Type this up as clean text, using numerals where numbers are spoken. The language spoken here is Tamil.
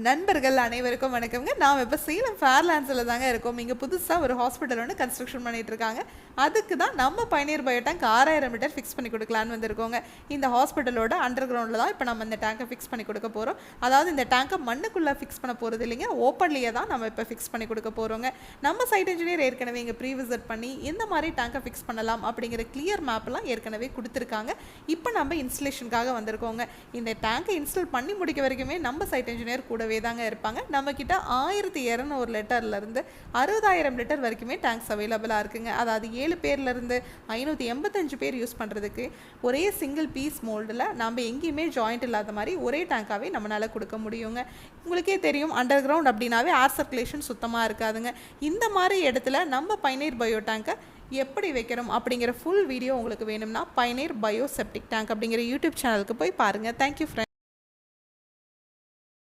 நண்பர்கள் அனைவருக்கும் வணக்கம்ங்க. நாம் இப்போ சேலம் ஃபேர்லாண்ட்ஸில் தாங்க இருக்கோம். இங்கே புதுசாக ஒரு ஹாஸ்பிட்டல் ஒன்று கன்ஸ்ட்ரக்ஷன் பண்ணிகிட்டு இருக்காங்க. அதுக்கு தான் நம்ம பயணியர் பயோ டேங்க் 6000 லிட்டர் ஃபிக்ஸ் பண்ணி கொடுக்கலான்னு வந்திருக்கோங்க. இந்த ஹாஸ்பிட்டலோட அண்டர் கிரவுண்டில் தான் இப்போ நம்ம இந்த டேங்கை ஃபிக்ஸ் பண்ணி கொடுக்க போகிறோம். அதாவது இந்த டேங்கை மண்ணுக்குள்ளே ஃபிக்ஸ் பண்ண போகிறது இல்லைங்க, ஓப்பன்லேயே தான் நம்ம இப்போ ஃபிக்ஸ் பண்ணி கொடுக்க போகிறோங்க. நம்ம சைட் இன்ஜினியர் ஏற்கனவே இங்கே ப்ரீ விசிட் பண்ணி இந்த மாதிரி டேங்கை ஃபிக்ஸ் பண்ணலாம் அப்படிங்கிற கிளியர் மேப்லாம் ஏற்கனவே கொடுத்துருக்காங்க. இப்போ நம்ம இன்ஸ்டலேஷனுக்காக வந்திருக்கோங்க. இந்த டேங்கை இன்ஸ்டால் பண்ணி முடிக்க வரைக்குமே நம்ம சைட் இன்ஜினியர் கூடவே தாங்க இருப்பாங்க. நம்மக்கிட்ட 1200 லிட்டர்லேருந்து 60000 லிட்டர் வரைக்குமே டேங்க்ஸ் அவைலபிளாக இருக்குங்க. அதாவது 7 பேர்லேருந்து 585 பேர் யூஸ் பண்ணுறதுக்கு ஒரே சிங்கிள் பீஸ் மோல்டில் நம்ம எங்கேயுமே ஜாயிண்ட் இல்லாத மாதிரி ஒரே டேங்காகவே நம்மளால் கொடுக்க முடியுங்க. உங்களுக்கே தெரியும், அண்டர் கிரவுண்ட் அப்படின்னாவே ஏர் சர்க்குலேஷன் சுத்தமாக இருக்காதுங்க. இந்த மாதிரி இடத்துல நம்ம பயணியர் பயோ டேங்கை எப்படி வைக்கிறோம் அப்படிங்கிற ஃபுல் வீடியோ உங்களுக்கு வேணும்னா பயணியர் பயோ செப்டிக் டேங்க் அப்படிங்கிற யூடியூப் சேனலுக்கு போய் பாருங்கள். Thank you friend.